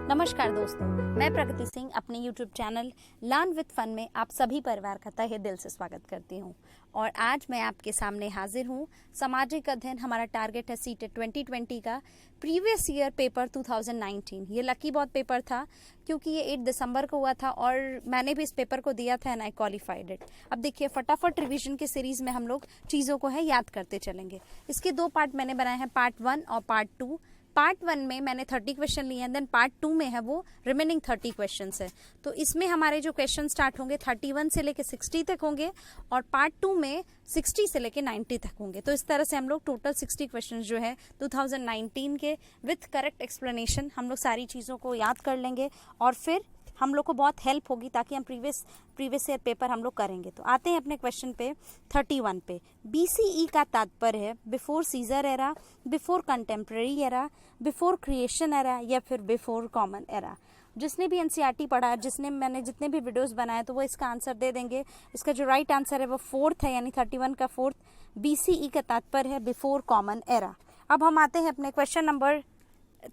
नमस्कार दोस्तों, मैं प्रगति सिंह अपने YouTube channel learn with fun में आप सभी परिवार का तहे दिल से स्वागत करती हूं। और आज मैं आपके सामने हाजिर हूं। सामाजिक अध्ययन हमारा टारगेट है सीटेट 2020 का प्रीवियस ईयर पेपर 2019। ये लकी बहुत पेपर था क्योंकि ये 8 दिसंबर को हुआ था और मैंने भी इस पेपर को दिया था एंड आई क्वालिफाइड इट। अब देखिए, फटाफट रिवीजन के सीरीज में हम लोग चीज़ों को है याद करते चलेंगे। इसके 2 पार्ट मैंने बनाए हैं, पार्ट 1 और पार्ट 2। पार्ट 1 में मैंने 30 क्वेश्चन लिए हैं, देन पार्ट 2 में है वो रिमेनिंग 30 क्वेश्चन है। तो इसमें हमारे जो क्वेश्चन स्टार्ट होंगे 31 से लेके 60 तक होंगे और पार्ट 2 में 60 से लेके 90 तक होंगे। तो इस तरह से हम लोग टोटल 60 क्वेश्चन जो है 2019 के विथ करेक्ट एक्सप्लेनेशन हम लोग सारी चीज़ों को याद कर लेंगे और फिर हम लोग को बहुत हेल्प होगी ताकि हम प्रीवियस ईयर पेपर हम लोग करेंगे। तो आते हैं अपने क्वेश्चन पे 31 पे। BCE का तात्पर्य है before Caesar era, before contemporary era, before creation era या फिर बिफोर कॉमन एरा। जिसने भी NCERT पढ़ा है, मैंने जितने भी वीडियोस बनाए तो वो इसका आंसर दे देंगे। इसका जो राइट आंसर है वो 4th है, यानी 31 का 4th। BCE का तात्पर्य है बिफोर कॉमन एरा। अब हम आते हैं अपने क्वेश्चन नंबर।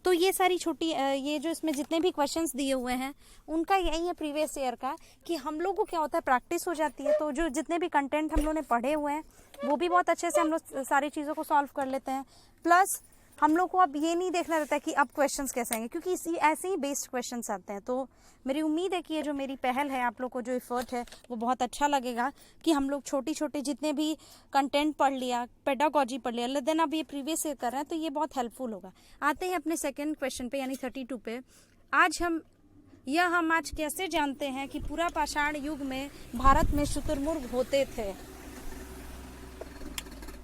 तो ये सारी छोटी ये जो इसमें जितने भी क्वेश्चंस दिए हुए हैं उनका यही है प्रीवियस ईयर का कि हम लोग को क्या होता है, प्रैक्टिस हो जाती है। तो जो जितने भी कंटेंट हम लोग ने पढ़े हुए हैं वो भी बहुत अच्छे से हम लोग सारी चीज़ों को सॉल्व कर लेते हैं। प्लस हम लोग को अब ये नहीं देखना रहता है कि अब क्वेश्चंस कैसे आएंगे, क्योंकि इसी ऐसे ही बेस्ड क्वेश्चंस आते हैं। तो मेरी उम्मीद है कि ये जो मेरी पहल है, आप लोग को जो एफर्ट है वो बहुत अच्छा लगेगा कि हम लोग छोटी छोटी जितने भी कंटेंट पढ़ लिया, पेडागॉजी पढ़ लिया, देन अब ये प्रीवियस ईयर कर रहे हैं तो ये बहुत हेल्पफुल होगा। आते हैं अपने सेकेंड क्वेश्चन पे, यानी 32 पे। हम आज कैसे जानते हैं कि पूरा पाषाण युग में भारत में शुतुरमुर्ग होते थे।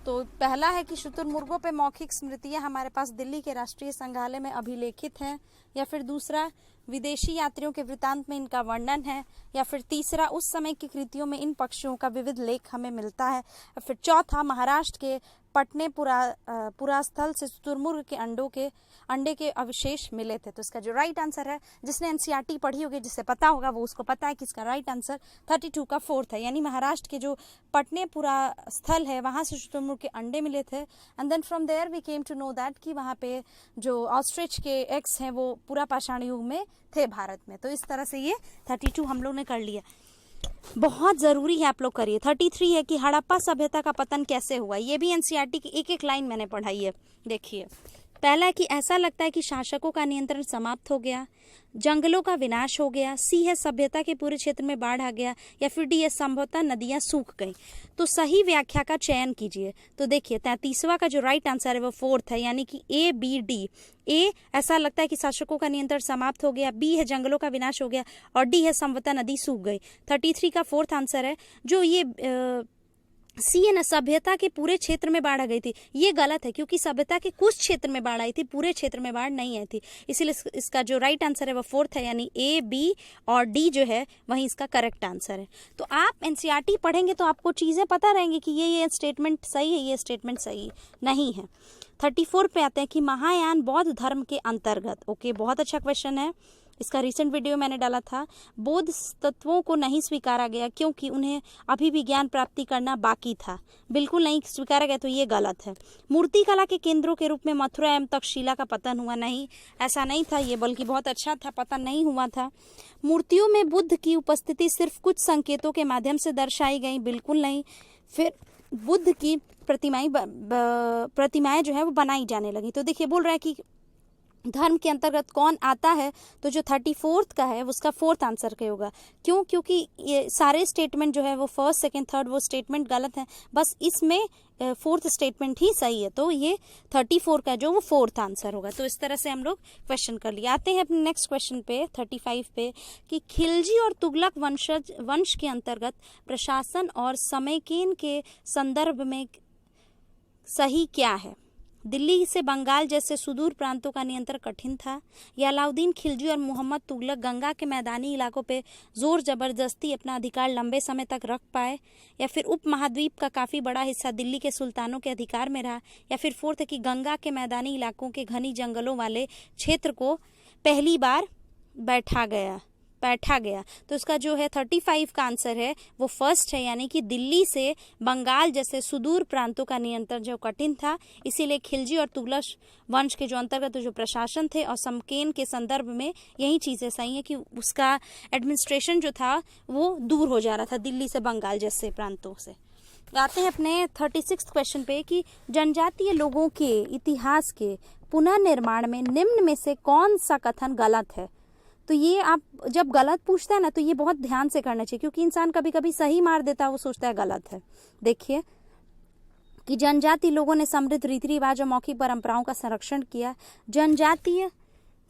तो पहला है कि शुतुरमुर्गों पे मौखिक स्मृतियां हमारे पास दिल्ली के राष्ट्रीय संग्रहालय में अभिलेखित हैं, या फिर दूसरा विदेशी यात्रियों के वृत्तांत में इनका वर्णन है, या फिर तीसरा उस समय की कृतियों में इन पक्षियों का विविध लेख हमें मिलता है, और फिर चौथा महाराष्ट्र के पटने पुरास्थल से शुतुरमुर्ग के अंडे के अवशेष मिले थे। तो इसका जो राइट आंसर है, जिसने NCERT पढ़ी होगी, जिसे पता होगा वो उसको पता है कि इसका राइट आंसर 32 का 4th है, यानी महाराष्ट्र के जो पटने पुरास्थल है वहां से शुतुरमुर्ग के अंडे मिले थे। And then from there we came to know that कि वहां पे जो ऑस्ट्रिच के एग्स हैं वो पूरा पाषाण युग में थे भारत में। तो इस तरह से ये 32 हम लोग ने कर लिया। बहुत जरूरी है आप लोग करिए। 33 है कि हड़प्पा सभ्यता का पतन कैसे हुआ। ये भी NCERT की एक एक लाइन मैंने पढ़ाई है। देखिए, पहला है कि ऐसा लगता है कि शासकों का नियंत्रण समाप्त हो गया, जंगलों का विनाश हो गया, C है सभ्यता के पूरे क्षेत्र में बाढ़ आ गया, या फिर D है संभवतः नदियां सूख गई। तो सही व्याख्या का चयन कीजिए। तो देखिए, 33वां का जो राइट आंसर है वो 4th है, यानी कि A, B, D। A ऐसा लगता है कि शासकों का नियंत्रण समाप्त हो गया, B है जंगलों का विनाश हो गया, और D है संभवतः नदी सूख गई। 33 का 4th आंसर है। जो ये C है ना, सभ्यता के पूरे क्षेत्र में बाढ़ आ गई थी, ये गलत है, क्योंकि सभ्यता के कुछ क्षेत्र में बाढ़ आई थी, पूरे क्षेत्र में बाढ़ नहीं आई थी। इसीलिए इसका जो राइट आंसर है वो 4th है, यानी A, B और D जो है वही इसका करेक्ट आंसर है। तो आप NCERT पढ़ेंगे तो आपको चीज़ें पता रहेंगी कि ये स्टेटमेंट सही है, ये स्टेटमेंट सही नहीं है। 34 पे आते हैं कि महायान बौद्ध धर्म के अंतर्गत। ओके, बहुत अच्छा क्वेश्चन है। इसका रिसेंट वीडियो मैंने डाला था। बौद्ध तत्वों को नहीं स्वीकारा गया क्योंकि उन्हें अभी भी ज्ञान प्राप्ति करना बाकी था। बिल्कुल नहीं स्वीकारा गया, तो ये गलत है। मूर्ति कला के केंद्रों के रूप में मथुरा एवं तक्षशिला का पतन हुआ। नहीं, ऐसा नहीं था ये, बल्कि बहुत अच्छा था, पतन नहीं हुआ था। मूर्तियों में बुद्ध की उपस्थिति सिर्फ कुछ संकेतों के माध्यम से दर्शाई गई। बिल्कुल नहीं। फिर बुद्ध की प्रतिमाएं जो है वो बनाई जाने लगी। तो देखिए, बोल रहा है कि धर्म के अंतर्गत कौन आता है, तो जो 34th का है उसका 4th आंसर क्या होगा। क्यों? क्योंकि ये सारे स्टेटमेंट जो है वो 1st, 2nd, 3rd वो स्टेटमेंट गलत है, बस इसमें 4th स्टेटमेंट ही सही है। तो ये 34 का जो वो 4th आंसर होगा। तो इस तरह से हम लोग क्वेश्चन कर लिए। आते हैं अपने नेक्स्ट क्वेश्चन पे 35 पे कि खिलजी और तुगलक वंश के अंतर्गत प्रशासन और समयकेन के संदर्भ में सही क्या है। दिल्ली से बंगाल जैसे सुदूर प्रांतों का नियंत्रण कठिन था, या अलाउद्दीन खिलजी और मोहम्मद तुगलक गंगा के मैदानी इलाकों पे जोर जबरदस्ती अपना अधिकार लंबे समय तक रख पाए, या फिर उपमहाद्वीप का काफ़ी बड़ा हिस्सा दिल्ली के सुल्तानों के अधिकार में रहा, या फिर 4th है कि गंगा के मैदानी इलाकों के घनी जंगलों वाले क्षेत्र को पहली बार बैठा गया। बैठा गया। तो इसका जो है 35 का आंसर है वो फर्स्ट है, यानी कि दिल्ली से बंगाल जैसे सुदूर प्रांतों का नियंत्रण जो कठिन था, इसीलिए खिलजी और तुगलक वंश के जो अंतर्गत जो प्रशासन थे और समकेन के संदर्भ में यही चीजें सही है कि उसका एडमिनिस्ट्रेशन जो था वो दूर हो जा रहा था दिल्ली से बंगाल जैसे प्रांतों से। आते हैं अपने 36 क्वेश्चन पे कि जनजातीय लोगों के इतिहास के पुनर्निर्माण में निम्न में से कौन सा कथन गलत है। तो ये आप जब गलत पूछते हैं ना तो ये बहुत ध्यान से करना चाहिए, क्योंकि इंसान कभी कभी सही मार देता है, वो सोचता है गलत है। देखिए कि जनजातीय लोगों ने समृद्ध रीति रिवाज और मौखिक परंपराओं का संरक्षण किया। जनजातीय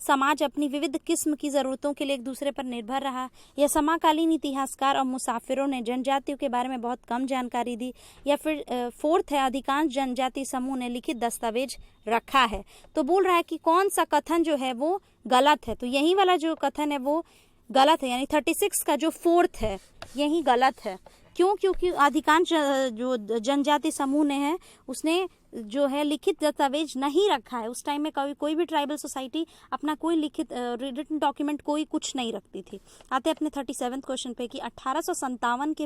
समाज अपनी विविध किस्म की जरूरतों के लिए एक दूसरे पर निर्भर रहा। यह समकालीन इतिहासकार और मुसाफिरों ने जनजातियों के बारे में बहुत कम जानकारी दी। या फिर फोर्थ है, अधिकांश जनजातीय समूह ने लिखित दस्तावेज रखा है। तो बोल रहा है कि कौन सा कथन जो है वो गलत है। तो यही वाला जो कथन है वो गलत है, यानी 36 का जो फोर्थ है यही गलत है। क्यों? क्योंकि अधिकांश जो जनजाति समूह ने है उसने जो है लिखित दस्तावेज नहीं रखा है। उस टाइम में कोई भी ट्राइबल सोसाइटी अपना कोई लिखित रिटन डॉक्यूमेंट कोई कुछ नहीं रखती थी। आते अपने 37 क्वेश्चन पे कि 1857 के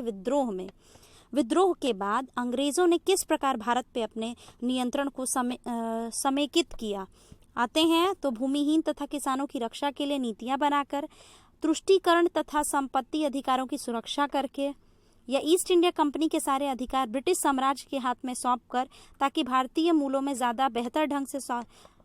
विद्रोह के बाद अंग्रेजों ने किस प्रकार भारत पे अपने नियंत्रण को समेकित किया। आते हैं तो भूमिहीन तथा किसानों की रक्षा के लिए नीतियां बनाकर, तुष्टीकरण तथा संपत्ति अधिकारों की सुरक्षा करके, या ईस्ट इंडिया कंपनी के सारे अधिकार ब्रिटिश साम्राज्य के हाथ में सौंपकर ताकि भारतीय मूलों में ज़्यादा बेहतर ढंग से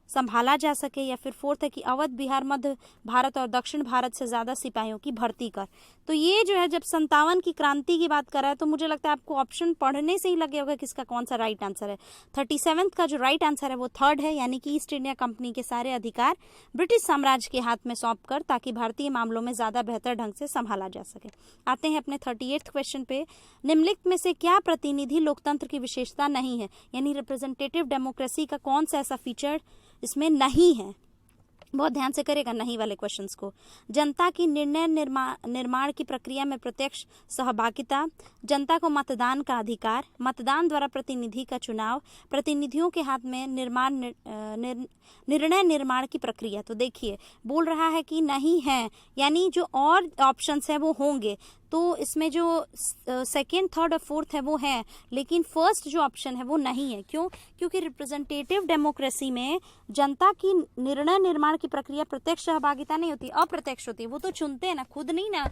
संभाला जा सके। या फिर फोर्थ है कि अवध, बिहार, मध्य भारत और दक्षिण भारत से ज़्यादा सिपाहियों की भर्ती कर। तो ये जो है जब 57 की क्रांति की बात कर रहा है तो मुझे लगता है आपको ऑप्शन पढ़ने से ही लगे होगा किसका कौन सा राइट आंसर है। 37 का जो राइट आंसर है वो थर्ड है, यानी कि ईस्ट इंडिया कंपनी के सारे अधिकार ब्रिटिश साम्राज्य के हाथ में सौंप कर ताकि भारतीय मामलों में ज़्यादा बेहतर ढंग से संभाला जा सके। आते हैं अपने 38 क्वेश्चन पे, निम्नलिखित में से क्या प्रतिनिधि लोकतंत्र की विशेषता नहीं है, यानी रिप्रेजेंटेटिव डेमोक्रेसी का कौन सा ऐसा फीचर इसमें नहीं है। बहुत ध्यान से करेगा नहीं वाले क्वेश्चंस को। जनता की निर्णय निर्माण की प्रक्रिया में प्रत्यक्ष सहभागिता, जनता को मतदान का अधिकार, मतदान द्वारा प्रतिनिधि का चुनाव, प्रतिनिधियों के हाथ में निर्णय निर्माण की प्रक्रिया। तो देखिए बोल रहा है कि नहीं है, यानी जो और ऑप्शंस है वो होंगे। तो इसमें जो सेकेंड, थर्ड और फोर्थ है वो है, लेकिन फर्स्ट जो ऑप्शन है वो नहीं है। क्यों? क्योंकि रिप्रेजेंटेटिव डेमोक्रेसी में जनता की निर्णय निर्माण की प्रक्रिया प्रत्यक्ष सहभागिता नहीं होती, अप्रत्यक्ष होती है। वो तो चुनते हैं ना, खुद नहीं ना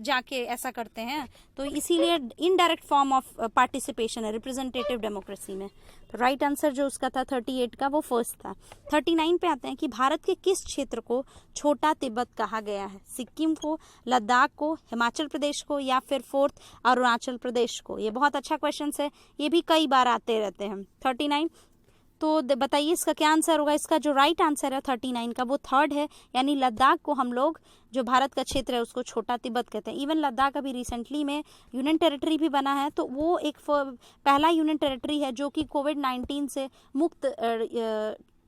जाके ऐसा करते हैं। तो इसीलिए इनडायरेक्ट फॉर्म ऑफ पार्टिसिपेशन है रिप्रेजेंटेटिव डेमोक्रेसी में। तो राइट आंसर जो उसका था 38 का वो फर्स्ट था। 39 पे आते हैं कि भारत के किस क्षेत्र को छोटा तिब्बत कहा गया है। सिक्किम को, लद्दाख को, हिमाचल प्रदेश को, या फिर फोर्थ अरुणाचल प्रदेश को। ये बहुत अच्छा क्वेश्चन है, ये भी कई बार आते रहते हैं। 39 तो बताइए इसका क्या आंसर होगा। इसका जो राइट आंसर है 39 का वो थर्ड है, यानी लद्दाख को हम लोग जो भारत का क्षेत्र है उसको छोटा तिब्बत कहते हैं। इवन लद्दाख अभी रिसेंटली में यूनियन टेरिटरी भी बना है, तो वो एक पहला यूनियन टेरिटरी है जो कि कोविड-19 से मुक्त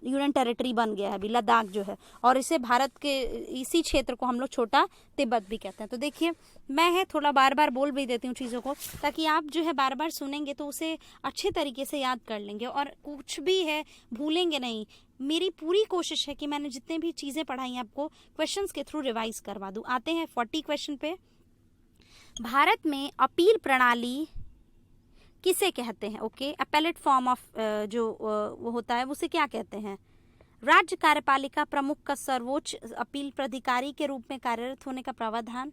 यूनियन टेरिटरी बन गया है अभी लद्दाख जो है, और इसे भारत के इसी क्षेत्र को हम लोग छोटा तिब्बत भी कहते हैं। तो देखिए मैं है थोड़ा बार बार बोल भी देती हूँ चीज़ों को, ताकि आप जो है बार बार सुनेंगे तो उसे अच्छे तरीके से याद कर लेंगे और कुछ भी है भूलेंगे नहीं। मेरी पूरी कोशिश है कि मैंने जितने भी चीज़ें पढ़ाई आपको क्वेश्चंस के थ्रू रिवाइज करवा दूँ। आते हैं 40 क्वेश्चन पे। भारत में अपील प्रणाली किसे कहते हैं? ओके, अपेलेट फॉर्म ऑफ जो वो होता है उसे क्या कहते हैं? राज्य कार्यपालिका प्रमुख का सर्वोच्च अपील प्राधिकारी के रूप में कार्यरत होने का प्रावधान,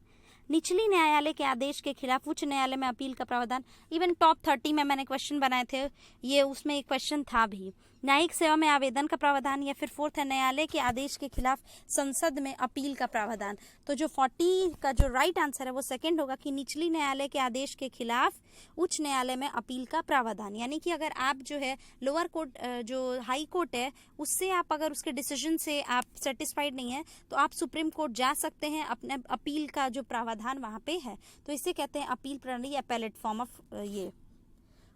निचली न्यायालय के आदेश के खिलाफ उच्च न्यायालय में अपील का प्रावधान। इवन टॉप 30 में मैंने क्वेश्चन बनाए थे, ये उसमें एक क्वेश्चन था भी। न्यायिक सेवा में आवेदन का प्रावधान, या फिर फोर्थ है न्यायालय के आदेश के खिलाफ संसद में अपील का प्रावधान। तो जो 40 का जो राइट आंसर है वो सेकंड होगा कि निचली न्यायालय के आदेश के खिलाफ उच्च न्यायालय में अपील का प्रावधान। यानी कि अगर आप जो है लोअर कोर्ट जो हाई कोर्ट है उससे आप अगर उसके डिसीजन से आप सेटिस्फाइड नहीं है तो आप सुप्रीम कोर्ट जा सकते हैं, अपने अपील का जो प्रावधान वहां पे है। तो इसे कहते हैं अपील प्रणाली, अपेलेट फॉर्म ऑफ ये।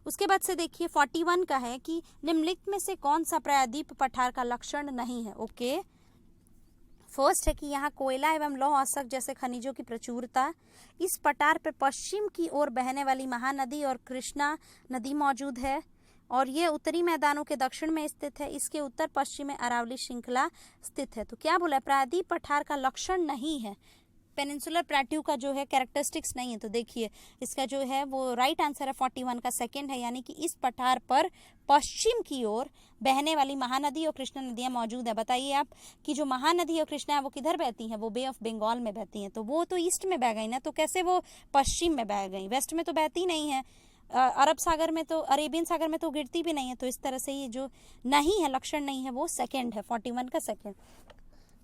उसके बाद से देखिए 41 का है कि निम्नलिखित में से कौन सा प्रायद्वीप पठार का लक्षण नहीं है। ओके, फर्स्ट है कि यहाँ कोयला एवं लौह अयस्क जैसे खनिजों की प्रचुरता, इस पठार पर पश्चिम की ओर बहने वाली महानदी और कृष्णा नदी मौजूद है, और ये उत्तरी मैदानों के दक्षिण में स्थित है। इसके उत्तर पश्चिम में अरावली श्रृंखला स्थित है। तो क्या बोला है? प्रायद्वीप पठार का लक्षण नहीं है। पेनिनसुलर प्लेट्यू का जो है कैरेक्टरिस्टिक्स नहीं है। तो देखिए इसका जो है वो राइट आंसर है 41 का सेकंड है, यानी कि इस पठार पर पश्चिम की ओर बहने वाली महानदी और कृष्णा नदियां मौजूद है। बताइए आप कि जो महानदी और कृष्णा है वो किधर बहती हैं? वो बे ऑफ बंगाल में बहती हैं। तो वो तो ईस्ट में बह गई ना, तो कैसे वो पश्चिम में बह गई? वेस्ट में तो बहती नहीं है। अरब सागर में तो, अरेबियन सागर में तो गिरती भी नहीं है। तो इस तरह से ये जो नहीं है, लक्षण नहीं है, वो सेकेंड है, 41 का सेकेंड।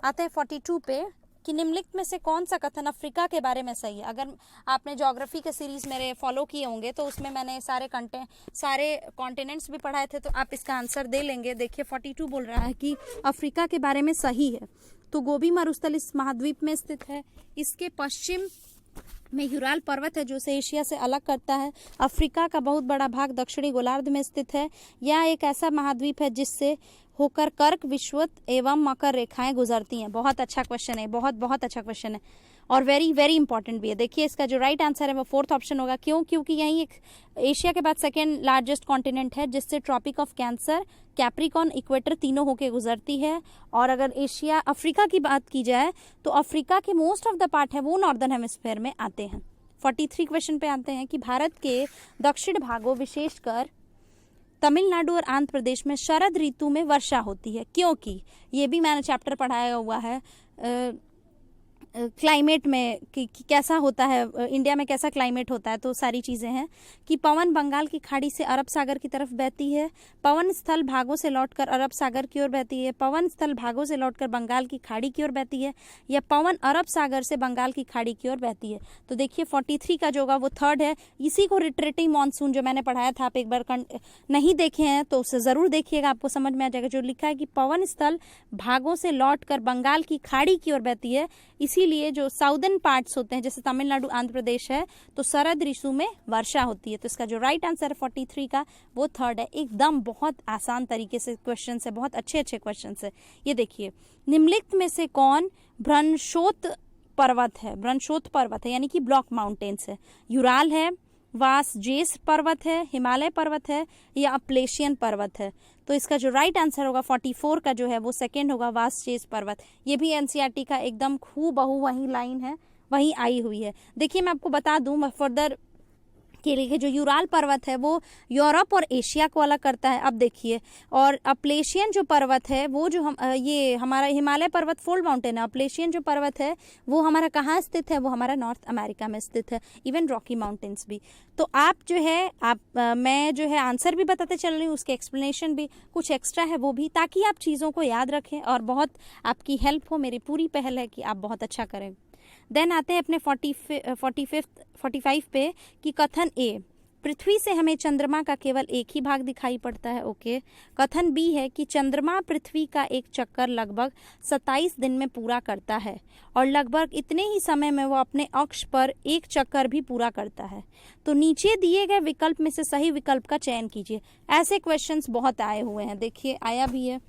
आते हैं 42 पे कि निम्नलिखित में से कौन सा कथन अफ्रीका के बारे में सही है। अगर आपने ज्योग्राफी के सीरीज मेरे फॉलो किए होंगे तो उसमें मैंने सारे कॉन्टिनेंट्स भी पढ़ाए थे, तो आप इसका आंसर दे लेंगे। देखिए 42 बोल रहा है कि अफ्रीका के बारे में सही है। तो गोबी मरुस्थल इस महाद्वीप में स्थित है। इसके पश्चिम में यूराल पर्वत है जो इसे एशिया से अलग करता है। अफ्रीका का बहुत बड़ा भाग दक्षिणी गोलार्ध में स्थित है। यह एक ऐसा महाद्वीप है जिससे होकर कर्क, विषुवत एवं मकर रेखाएं गुजरती हैं। बहुत अच्छा क्वेश्चन है, बहुत बहुत अच्छा क्वेश्चन है और वेरी वेरी इंपॉर्टेंट भी है। देखिए इसका जो राइट आंसर है वो फोर्थ ऑप्शन होगा। क्यों? क्योंकि यही एक एशिया के बाद सेकेंड लार्जेस्ट कॉन्टिनेंट है जिससे tropic of cancer, Capricorn, equator तीनों होके गुजरती है। और अगर एशिया अफ्रीका की बात की जाए तो अफ्रीका के मोस्ट ऑफ द पार्ट है वो नॉर्दर्न हेमिस्फीयर में आते हैं। 43 क्वेश्चन पे आते हैं कि भारत के दक्षिण भागों विशेषकर तमिलनाडु और आंध्र प्रदेश में शरद ऋतु में वर्षा होती है। क्योंकि ये भी मैंने चैप्टर पढ़ाया हुआ है क्लाइमेट में कि कैसा होता है, इंडिया में कैसा क्लाइमेट होता है। तो सारी चीज़ें हैं कि पवन बंगाल की खाड़ी से अरब सागर की तरफ बहती है, पवन स्थल भागों से लौटकर अरब सागर की ओर बहती है, पवन स्थल भागों से लौटकर बंगाल की खाड़ी की ओर बहती है, या पवन अरब सागर से बंगाल की खाड़ी की ओर बहती है। तो देखिए 43 का जो होगा वो थर्ड है। इसी को रिट्रेटिंग मानसून जो मैंने पढ़ाया था, आप एक बार नहीं देखे हैं तो उसे ज़रूर देखिएगा, आपको समझ में आ जाएगा। जो लिखा है कि पवन स्थल भागों से लौटकर बंगाल की खाड़ी की ओर बहती है, इसीलिए जो साउदर्न पार्ट्स होते हैं जैसे तमिलनाडु, आंध्र प्रदेश है, तो शरद ऋतु में वर्षा होती है। तो इसका जो राइट आंसर है 43 का वो थर्ड है। एकदम बहुत आसान तरीके से क्वेश्चन है, बहुत अच्छे अच्छे क्वेश्चन है। ये देखिए निम्नलिखित में से कौन भ्रंशोत पर्वत है? भ्रंशोत पर्वत है यानी कि ब्लॉक माउंटेन्स है। यूराल है, वासजेस पर्वत है, हिमालय पर्वत है, या अपलेशियन पर्वत है। तो इसका जो राइट आंसर होगा 44 का जो है वो सेकंड होगा, वासजेस पर्वत। ये भी एनसीईआरटी का एकदम खूबहू वही लाइन है, वही आई हुई है। देखिए मैं आपको बता दूं फर्दर के लिए जो यूराल पर्वत है वो यूरोप और एशिया को अलग करता है। अब देखिए, और अपलेशियन जो पर्वत है वो जो ये हमारा हिमालय पर्वत फोल्ड माउंटेन है। अपलेशियन जो पर्वत है वो हमारा कहाँ स्थित है? वो हमारा नॉर्थ अमेरिका में स्थित है, इवन रॉकी माउंटेन्स भी। तो आप जो है मैं जो है आंसर भी बताते चल रही हूँ, उसके एक्सप्लेनेशन भी कुछ एक्स्ट्रा है वो भी, ताकि आप चीज़ों को याद रखें और बहुत आपकी हेल्प हो। मेरी पूरी पहल है कि आप बहुत अच्छा करें। देन आते हैं अपने 45 पे कि कथन ए, पृथ्वी से हमें चंद्रमा का केवल एक ही भाग दिखाई पड़ता है। ओके। कथन बी है कि चंद्रमा पृथ्वी का एक चक्कर लगभग 27 दिन में पूरा करता है और लगभग इतने ही समय में वो अपने अक्ष पर एक चक्कर भी पूरा करता है। तो नीचे दिए गए विकल्प में से सही विकल्प का चयन कीजिए। ऐसे क्वेश्चंस बहुत आए हुए हैं, देखिए आया भी है।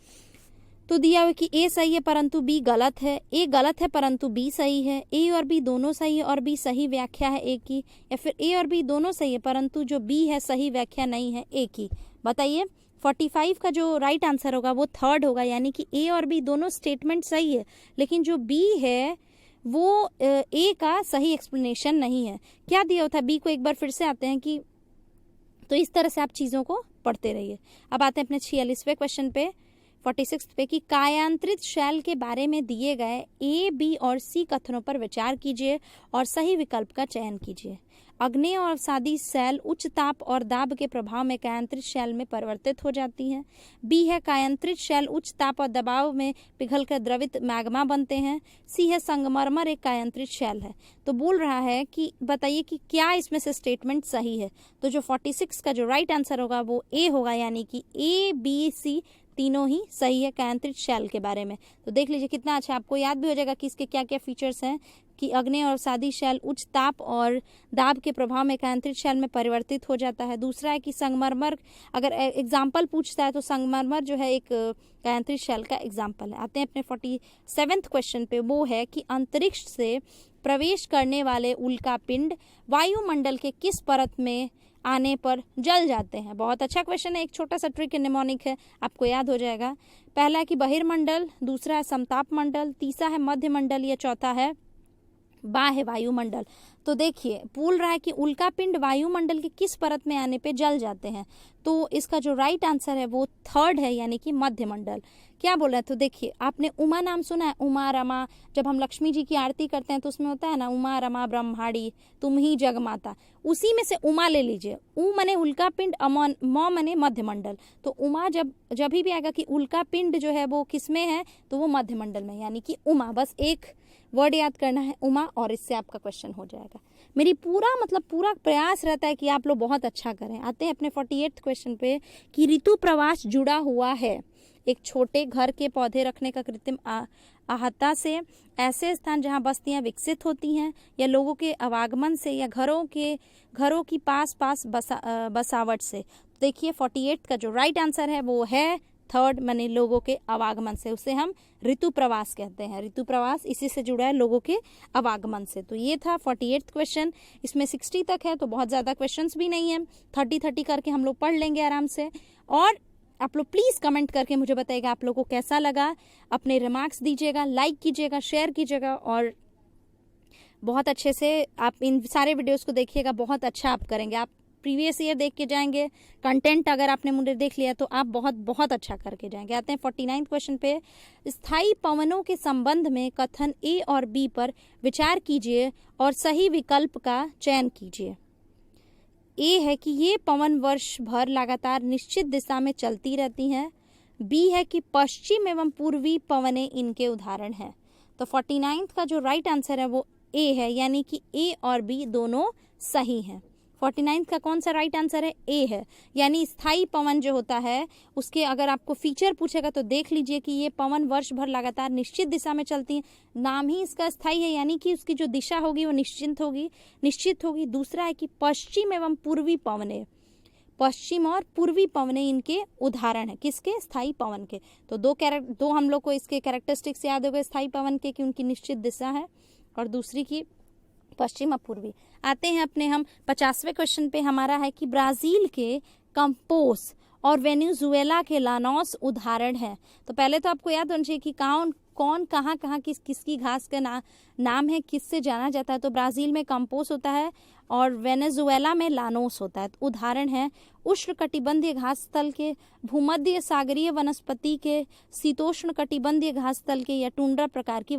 तो दिया हुआ कि ए सही है परंतु बी गलत है, ए गलत है परंतु बी सही है, ए और बी दोनों सही है और बी सही व्याख्या है ए की, या फिर ए और बी दोनों सही है परंतु जो बी है सही व्याख्या नहीं है ए की। बताइए 45 का जो राइट आंसर होगा वो थर्ड होगा, यानी कि ए और बी दोनों स्टेटमेंट सही है लेकिन जो बी है वो ए का सही एक्सप्लेनेशन नहीं है। क्या दिया होता है बी को? एक बार फिर से आते हैं कि तो इस तरह से आप चीज़ों को पढ़ते रहिए। अब आते हैं अपने 46वें क्वेश्चन पे, 46 पे कि कायांतरित शैल के बारे में दिए गए ए, बी और सी कथनों पर विचार कीजिए और सही विकल्प का चयन कीजिए। अग्नेय और अवसादी शैल उच्च ताप और दाब के प्रभाव में कायांतरित शैल में परिवर्तित हो जाती हैं। बी है कायांतरित शैल उच्च ताप और दबाव में पिघलकर द्रवित मैग्मा बनते हैं। सी है संगमरमर एक कायांतरित शैल है। तो बोल रहा है कि बताइए कि क्या इसमें से स्टेटमेंट सही है। तो जो 46 का जो राइट आंसर होगा वो ए होगा, यानी कि ए, बी, सी तीनों ही सही है कायांतरित शैल के बारे में। तो देख लीजिए कितना अच्छा, आपको याद भी हो जाएगा कि इसके क्या क्या फीचर्स हैं कि अग्नेय और अवसादी शैल उच्च ताप और दाब के प्रभाव में कायांतरित शैल में परिवर्तित हो जाता है। दूसरा है कि संगमरमर, अगर एग्जाम्पल पूछता है तो संगमरमर जो है एक कायांतरित शैल का एग्जाम्पल है। आते हैं अपने 47वें क्वेश्चन पे, वो है कि अंतरिक्ष से प्रवेश करने वाले उल्का पिंड वायुमंडल के किस परत में आने पर जल जाते हैं। बहुत अच्छा क्वेश्चन है, एक छोटा सा ट्रिक निमोनिक है, आपको याद हो जाएगा। पहला है कि बहिर्मंडल, दूसरा है समताप मंडल, तीसरा है मध्य मंडल, या चौथा है बाह्य वायुमंडल। तो देखिए बोल रहा है कि उल्कापिंड वायुमंडल के किस परत में आने पे जल जाते हैं, तो इसका जो राइट आंसर है वो थर्ड है, यानी कि मध्यमंडल। क्या बोल रहा है, तो देखिए आपने उमा नाम सुना है, उमा रमा, जब हम लक्ष्मी जी की आरती करते हैं तो उसमें होता है ना, उमा रमा ब्रह्माणी तुम ही जगमाता, उसी में से उमा ले लीजिए। उ मने उल्कापिंड, म मने मध्यमंडल। तो उमा जब भी आएगा कि उल्कापिंड जो है वो किसमें है, तो वो मध्यमंडल में, यानी कि उमा। बस एक वर्ड याद करना है उमा, और इससे आपका क्वेश्चन हो जाएगा। मेरी पूरा प्रयास रहता है कि आप लोग बहुत अच्छा करें। आते हैं अपने 48 क्वेश्चन पे कि ऋतु प्रवास जुड़ा हुआ है एक छोटे घर के पौधे रखने का कृत्रिम आहता से, ऐसे स्थान जहां बस्तियां विकसित होती हैं, या लोगों के आवागमन से, या घरों की पास बसावट से। देखिए 48 का जो राइट आंसर है वो है थर्ड, माने लोगों के आवागमन से, उसे हम ऋतु प्रवास कहते हैं। ऋतु प्रवास इसी से जुड़ा है, लोगों के आवागमन से। तो ये था 48 क्वेश्चन। इसमें 60 तक है तो बहुत ज्यादा क्वेश्चंस भी नहीं है, 30 करके हम लोग पढ़ लेंगे आराम से। और आप लोग प्लीज कमेंट करके मुझे बताइएगा आप लोगों को कैसा लगा, अपने रिमार्क्स दीजिएगा, लाइक कीजिएगा, शेयर कीजिएगा, और बहुत अच्छे से आप इन सारे वीडियोस को देखिएगा, बहुत अच्छा आप करेंगे। आप प्रीवियस ईयर देख के जाएंगे, कंटेंट अगर आपने मुझे देख लिया तो आप बहुत अच्छा करके जाएंगे। आते हैं 49 क्वेश्चन पे। स्थायी पवनों के संबंध में कथन ए और बी पर विचार कीजिए और सही विकल्प का चयन कीजिए। ए है कि ये पवन वर्ष भर लगातार निश्चित दिशा में चलती रहती हैं। बी है कि पश्चिम एवं पूर्वी पवनें इनके उदाहरण हैं। तो 49 का जो राइट आंसर है वो ए है, यानी कि ए और बी दोनों सही हैं। 49 का कौन सा राइट आंसर है, ए है। यानी स्थायी पवन जो होता है उसके अगर आपको फीचर पूछेगा तो देख लीजिए कि ये पवन वर्ष भर लगातार निश्चित दिशा में चलती है, नाम ही इसका स्थायी है, यानी कि उसकी जो दिशा होगी वो निश्चित होगी। दूसरा है कि पश्चिम एवं पूर्वी पवने, पश्चिम और पूर्वी पवने इनके उदाहरण है, किसके, स्थायी पवन के। तो दो हम लोग को इसके कैरेक्टरिस्टिक्स याद हो गए स्थायी पवन के, कि उनकी निश्चित दिशा है, और दूसरी की पश्चिम और पूर्वी। आते हैं अपने हम 50वें क्वेश्चन पे। हमारा है कि ब्राजील के कंपोस और वेनेजुएला के लानोस उदाहरण है। तो पहले तो आपको याद होना चाहिए कि कौन कहाँ किसकी घास का नाम है, किससे जाना जाता है। तो ब्राजील में कंपोस होता है और वेनेजुएला में लानोस होता है। तो उदाहरण है उष्णकटिबंधीय घास स्थल के, भूमध्य सागरीय वनस्पति के, शीतोष्ण कटिबंधीय घास स्थल के, या टुंड्रा प्रकार की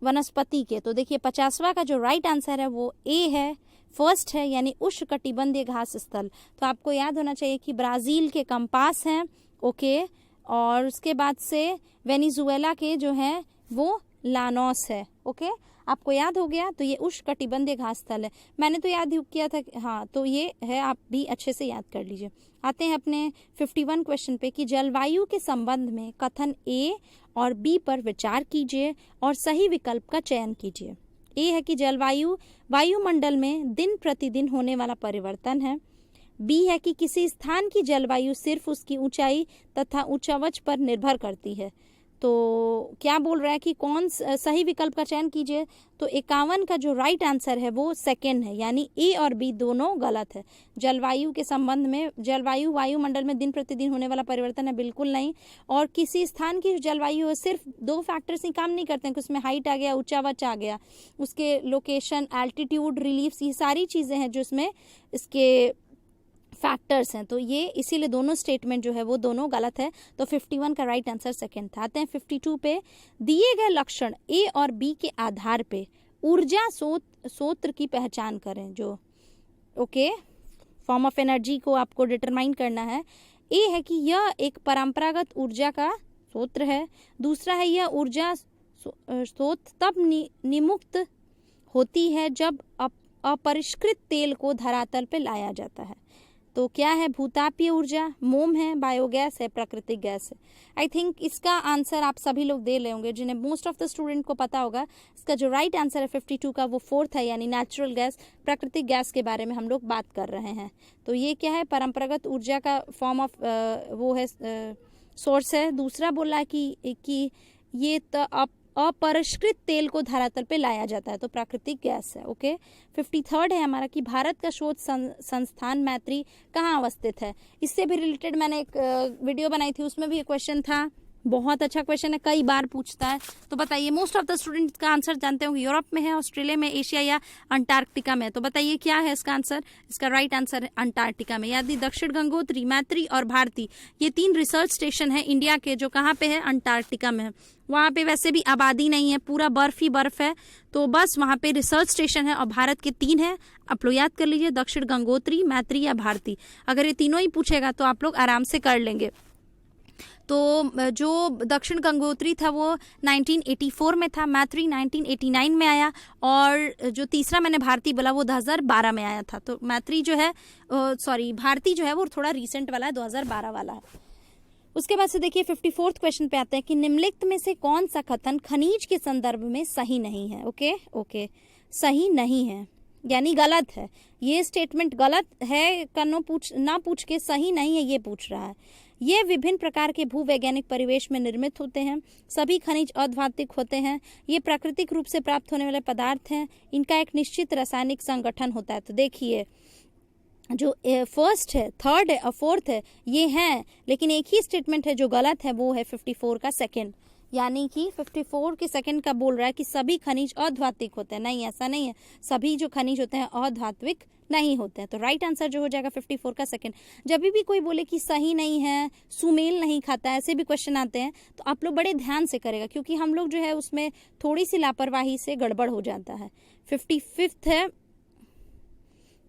वनस्पति के। तो देखिए 50वां का जो राइट आंसर है वो ए है, फर्स्ट है, यानी उष्णकटिबंधीय घास स्थल। तो आपको याद होना चाहिए कि ब्राजील के कंपास हैं, ओके, और उसके बाद से वेनेजुएला के जो है वो लानोस है, ओके, आपको याद हो गया। तो ये उष्णकटिबंधीय घास स्थल है, मैंने तो याद किया था, हाँ, तो ये है, आप भी अच्छे से याद कर लीजिए। आते हैं अपने 51 क्वेश्चन पे कि जलवायु के संबंध में कथन ए और बी पर विचार कीजिए और सही विकल्प का चयन कीजिए। ए है कि जलवायु वायुमंडल में दिन प्रतिदिन होने वाला परिवर्तन है। बी है कि किसी स्थान की जलवायु सिर्फ उसकी ऊंचाई तथा ऊंचावच पर निर्भर करती है। तो क्या बोल रहा है कि कौन सही विकल्प का चयन कीजिए। तो 51 का जो राइट आंसर है वो सेकंड है, यानी ए और बी दोनों गलत है। जलवायु के संबंध में, जलवायु वायुमंडल में दिन प्रतिदिन होने वाला परिवर्तन है, बिल्कुल नहीं। और किसी स्थान की जलवायु है, सिर्फ दो फैक्टर्स ही काम नहीं करते हैं कि उसमें हाइट आ गया, ऊंचावच आ गया, उसके लोकेशन, एल्टीट्यूड, रिलीफ, ये सारी चीजें हैं जो इसमें इसके फैक्टर्स हैं। तो ये इसीलिए दोनों स्टेटमेंट जो है वो दोनों गलत है। तो 51 का राइट आंसर सेकंड था। आते हैं 52 पे। दिए गए लक्षण ए और बी के आधार पे ऊर्जा स्रोत की पहचान करें। जो ओके, फॉर्म ऑफ एनर्जी को आपको डिटरमाइन करना है। ए है कि यह एक परंपरागत ऊर्जा का स्रोत है। दूसरा है यह ऊर्जा स्रोत तब निमुक्त होती है जब अपरिष्कृत तेल को धरातल पे लाया जाता है। तो क्या है, भूतापीय ऊर्जा, मोम है, बायोगैस है, प्राकृतिक गैस है। आई थिंक इसका आंसर आप सभी लोग दे ले होंगे, जिन्हें मोस्ट ऑफ द स्टूडेंट को पता होगा। इसका जो राइट आंसर है 52 का वो फोर्थ है, यानी नेचुरल गैस, प्राकृतिक गैस के बारे में हम लोग बात कर रहे हैं। तो ये क्या है, परंपरागत ऊर्जा का फॉर्म ऑफ वो है, सोर्स है। दूसरा बोला है कि ये अपरिष्कृत तेल को धरातल पे लाया जाता है, तो प्राकृतिक गैस है, ओके। 53rd है हमारा कि भारत का शोध संस्थान मैत्री कहाँ अवस्थित है। इससे भी रिलेटेड मैंने एक वीडियो बनाई थी, उसमें भी एक क्वेश्चन था बहुत अच्छा क्वेश्चन है, कई बार पूछता है। तो बताइए, मोस्ट ऑफ द स्टूडेंट्स का आंसर जानते होंगे, यूरोप में है, ऑस्ट्रेलिया में, एशिया या अंटार्कटिका में। तो बताइए क्या है इसका आंसर? इसका राइट आंसर है अंटार्कटिका में। यानी दक्षिण गंगोत्री, मैत्री और भारती, ये 3 रिसर्च स्टेशन है इंडिया के, जो कहाँ पे है? अंटार्कटिका में है। वहाँ पे वैसे भी आबादी नहीं है, पूरा बर्फ ही बर्फ है, तो बस वहाँ पे रिसर्च स्टेशन है। और भारत के 3 है, आप लोग याद कर लीजिए, दक्षिण गंगोत्री, मैत्री या भारती। अगर ये तीनों ही पूछेगा तो आप लोग आराम से कर लेंगे। तो जो दक्षिण गंगोत्री था वो 1984 में था, मैत्री 1989 में आया, और जो तीसरा मैंने भारती बोला वो 2012 में आया था। तो मैत्री जो है भारती जो है वो थोड़ा रिसेंट वाला है, 2012 वाला है। उसके बाद से देखिए 54th क्वेश्चन पे आते हैं कि निम्नलिखित में से कौन सा कथन खनिज के संदर्भ में सही नहीं है? ओके, सही नहीं है यानी गलत है। ये स्टेटमेंट गलत है ना पूछ के सही नहीं है ये पूछ रहा है। ये विभिन्न प्रकार के भूवैज्ञानिक परिवेश में निर्मित होते हैं। सभी खनिज अधात्विक होते हैं। ये प्राकृतिक रूप से प्राप्त होने वाले पदार्थ हैं। इनका एक निश्चित रासायनिक संगठन होता है। तो देखिए, जो फर्स्ट है, थर्ड है और फोर्थ है, ये हैं, लेकिन एक ही स्टेटमेंट है जो गलत है, वो है 54 का सेकंड। यानी कि 54 के सेकंड का बोल रहा है कि सभी खनिज अधात्विक होते हैं। नहीं, ऐसा नहीं है, सभी जो खनिज होते हैं अधात्विक नहीं होते हैं। तो राइट आंसर जो हो जाएगा 54 का सेकंड। जब भी कोई बोले कि सही नहीं है, सुमेल नहीं खाता, ऐसे भी क्वेश्चन आते हैं, तो आप लोग बड़े ध्यान से करेगा, क्योंकि हम लोग जो है उसमें थोड़ी सी लापरवाही से गड़बड़ हो जाता है। 55 है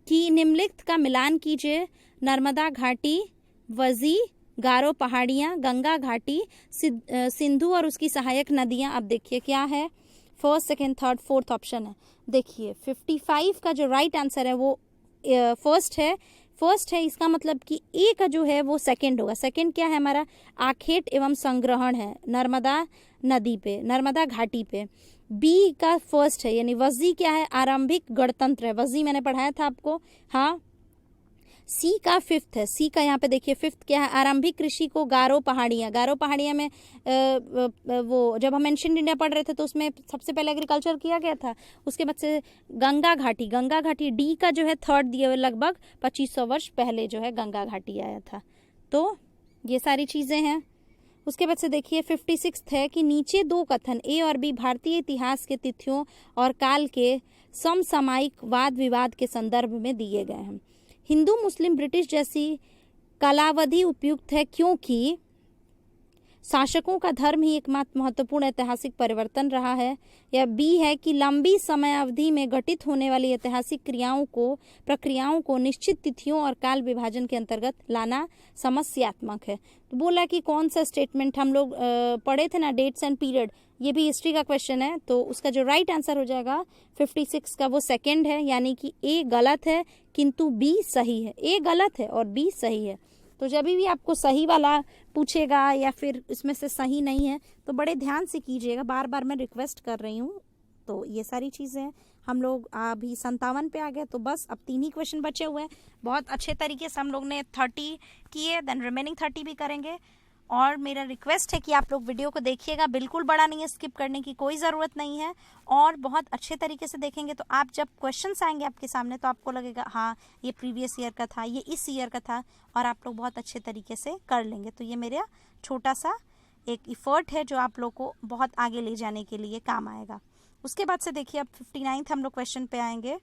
कि निम्नलिखित का मिलान कीजिए। नर्मदा घाटी, वजी, गारो पहाड़ियाँ, गंगा घाटी, सिंधु और उसकी सहायक नदियाँ। अब देखिए क्या है, first, second, third, fourth option है। देखिए 55 का जो राइट आंसर है वो फर्स्ट है। इसका मतलब कि ए का जो है वो सेकंड होगा। सेकंड क्या है हमारा? आखेट एवं संग्रहण है नर्मदा नदी पे, नर्मदा घाटी पे। बी का फर्स्ट है, यानी वजी क्या है? आरंभिक गणतंत्र है, वजी मैंने पढ़ाया था आपको, हाँ। सी का फिफ्थ है, सी का यहाँ पे देखिए फिफ्थ क्या है? आरंभिक कृषि को गारो पहाड़ियाँ। गारो पहाड़ियाँ में वो जब हम एंशिएंट इंडिया पढ़ रहे थे तो उसमें सबसे पहले एग्रीकल्चर किया गया था। उसके बाद से गंगा घाटी। डी का जो है थर्ड दिए हुए, लगभग 2500 वर्ष पहले जो है गंगा घाटी आया था। तो ये सारी चीज़ें हैं। उसके बाद से देखिए 56 है कि नीचे 2 कथन ए और बी भारतीय इतिहास के तिथियों और काल के समसामयिक वाद विवाद के संदर्भ में दिए गए हैं। हिंदू, मुस्लिम, ब्रिटिश जैसी कालावधि उपयुक्त है क्योंकि शासकों का धर्म ही एकमात्र महत्वपूर्ण ऐतिहासिक परिवर्तन रहा है। या बी है कि लंबी समय अवधि में घटित होने वाली ऐतिहासिक प्रक्रियाओं को निश्चित तिथियों और काल विभाजन के अंतर्गत लाना समस्यात्मक है। तो बोला कि कौन सा स्टेटमेंट हम लोग पढ़े थे ना, डेट्स एंड पीरियड, ये भी हिस्ट्री का क्वेश्चन है। तो उसका जो राइट आंसर हो जाएगा 56 का वो सेकंड है, यानी कि ए गलत है किंतु बी सही है। ए गलत है और बी सही है। तो जब भी आपको सही वाला पूछेगा या फिर इसमें से सही नहीं है तो बड़े ध्यान से कीजिएगा, बार बार मैं रिक्वेस्ट कर रही हूँ। तो ये सारी चीज़ें हम लोग अभी 57 पे आ गए, तो बस अब 3 ही क्वेश्चन बचे हुए हैं। बहुत अच्छे तरीके से हम लोग ने 30 किए, देन रिमेनिंग 30 भी करेंगे। और मेरा रिक्वेस्ट है कि आप लोग वीडियो को देखिएगा, बिल्कुल बड़ा नहीं है, स्किप करने की कोई ज़रूरत नहीं है, और बहुत अच्छे तरीके से देखेंगे तो आप जब क्वेश्चंस आएंगे आपके सामने तो आपको लगेगा हाँ ये प्रीवियस ईयर का था, ये इस ईयर का था, और आप लोग बहुत अच्छे तरीके से कर लेंगे। तो ये मेरा छोटा सा एक इफ़र्ट है जो आप लोग को बहुत आगे ले जाने के लिए काम आएगा। उसके बाद से देखिए अब 59 हम लोग क्वेश्चन पे आएंगे।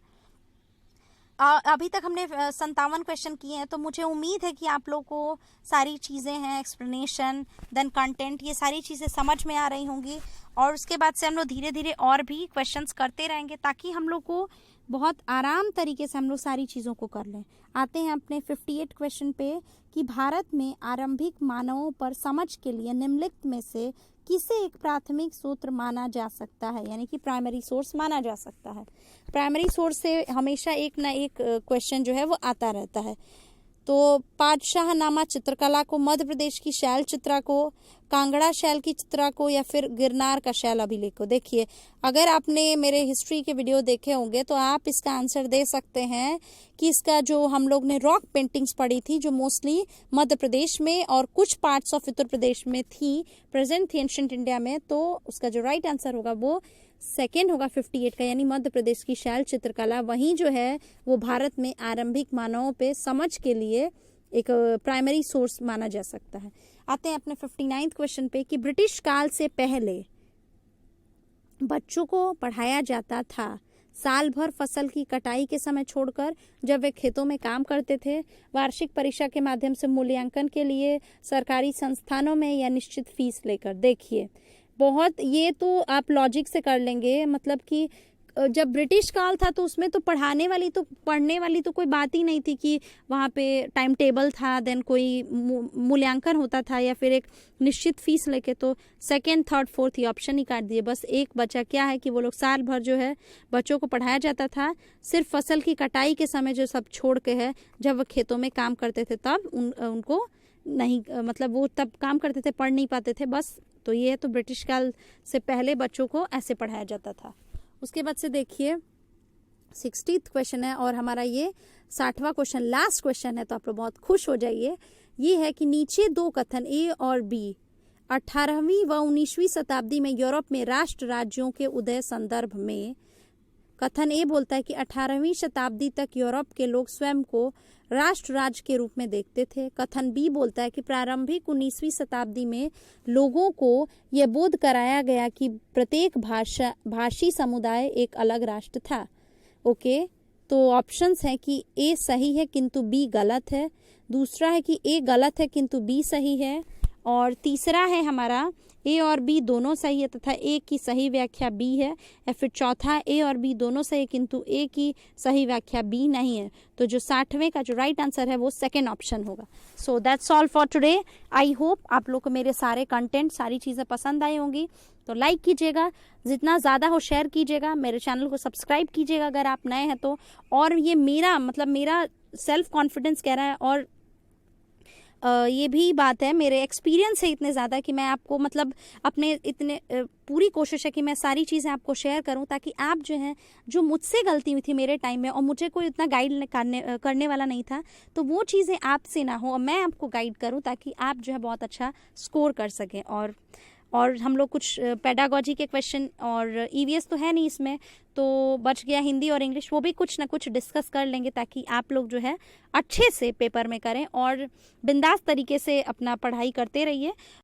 अभी तक हमने 57 क्वेश्चन किए हैं, तो मुझे उम्मीद है कि आप लोग को सारी चीज़ें हैं, एक्सप्लेनेशन देन कंटेंट, ये सारी चीज़ें समझ में आ रही होंगी। और उसके बाद से हम लोग धीरे धीरे और भी क्वेश्चंस करते रहेंगे ताकि हम लोग को बहुत आराम तरीके से हम लोग सारी चीज़ों को कर लें। आते हैं अपने 58 क्वेश्चन पे कि भारत में आरंभिक मानवों पर समझ के लिए निम्नलिखित में से किसे एक प्राथमिक सूत्र माना जा सकता है, यानी कि प्राइमरी सोर्स माना जा सकता है। प्राइमरी सोर्स से हमेशा एक ना एक क्वेश्चन जो है वो आता रहता है। तो पातशाहनामा चित्रकला को, मध्य प्रदेश की शैल चित्रा को, कांगड़ा शैल की चित्रा को, या फिर गिरनार का शैल अभिलेख को। देखिए अगर आपने मेरे हिस्ट्री के वीडियो देखे होंगे तो आप इसका आंसर दे सकते हैं कि इसका जो हम लोग ने रॉक पेंटिंग्स पढ़ी थी जो मोस्टली मध्य प्रदेश में और कुछ पार्ट्स ऑफ उत्तर प्रदेश में थी, प्रेजेंट थी एंशिएंट इंडिया में, तो उसका जो राइट आंसर होगा वो सेकेंड होगा 58 का, यानी मध्य प्रदेश की शैल चित्रकला वहीं जो है वो भारत में आरंभिक मानवों पे समझ के लिए एक प्राइमरी सोर्स माना जा सकता है। आते हैं अपने 59th क्वेश्चन पे कि ब्रिटिश काल से पहले बच्चों को पढ़ाया जाता था साल भर फसल की कटाई के समय छोड़कर, जब वे खेतों में काम करते थे, वार्षिक परीक्षा के माध्यम से मूल्यांकन के लिए सरकारी संस्थानों में या निश्चित फीस लेकर। देखिए बहुत, ये तो आप लॉजिक से कर लेंगे, मतलब कि जब ब्रिटिश काल था तो उसमें तो पढ़ने वाली तो कोई बात ही नहीं थी कि वहाँ पे टाइम टेबल था, देन कोई मूल्यांकन होता था या फिर एक निश्चित फीस लेके। तो सेकंड, थर्ड, फोर्थ ये ऑप्शन ही काट दिए। बस एक बचा, क्या है कि वो लोग साल भर जो है बच्चों को पढ़ाया जाता था, सिर्फ फसल की कटाई के समय जो सब छोड़ के है, जब वो खेतों में काम करते थे तब उनको नहीं, मतलब वो तब काम करते थे, पढ़ नहीं पाते थे बस। तो ये तो ब्रिटिश काल से पहले बच्चों को ऐसे पढ़ाया जाता था। उसके बाद से देखिए 60th क्वेश्चन है और हमारा ये 60वां क्वेश्चन लास्ट क्वेश्चन है, तो आप लोग बहुत खुश हो जाइए। ये है कि नीचे दो कथन ए और बी 18वीं व 19वीं शताब्दी में यूरोप में राष्ट्र राज्यों के उदय संदर्भ में। कथन ए बोलता है कि 18वीं शताब्दी तक यूरोप के लोग स्वयं को राष्ट्र राज्य के रूप में देखते थे। कथन बी बोलता है कि प्रारंभिक 19वीं शताब्दी में लोगों को यह बोध कराया गया कि प्रत्येक भाषी समुदाय एक अलग राष्ट्र था। ओके, तो ऑप्शंस हैं कि ए सही है किंतु बी गलत है, दूसरा है कि ए गलत है किंतु बी सही है, और तीसरा है हमारा ए और बी दोनों सही है तथा ए की सही व्याख्या बी है, या फिर चौथा ए और बी दोनों सही है किंतु ए की सही व्याख्या बी नहीं है। तो जो 60वें का जो राइट आंसर है वो सेकंड ऑप्शन होगा। So that's all for today. I hope आप लोग को मेरे सारे कंटेंट, सारी चीज़ें पसंद आई होंगी। तो लाइक कीजिएगा, जितना ज़्यादा हो शेयर कीजिएगा, मेरे चैनल को सब्सक्राइब कीजिएगा अगर आप नए हैं तो। और ये मेरा सेल्फ कॉन्फिडेंस कह रहा है, और ये भी बात है, मेरे एक्सपीरियंस है इतने ज़्यादा कि मैं आपको मतलब अपने इतने पूरी कोशिश है कि मैं सारी चीज़ें आपको शेयर करूं, ताकि आप जो हैं, जो मुझसे गलती हुई थी मेरे टाइम में और मुझे कोई उतना गाइड करने वाला नहीं था, तो वो चीज़ें आपसे ना हो और मैं आपको गाइड करूं, ताकि आप जो है बहुत अच्छा स्कोर कर सकें। और हम लोग कुछ पेडागॉजी के क्वेश्चन, और ईवीएस तो है नहीं इसमें, तो बच गया हिंदी और इंग्लिश, वो भी कुछ ना कुछ डिस्कस कर लेंगे, ताकि आप लोग जो है अच्छे से पेपर में करें और बिंदास तरीके से अपना पढ़ाई करते रहिए।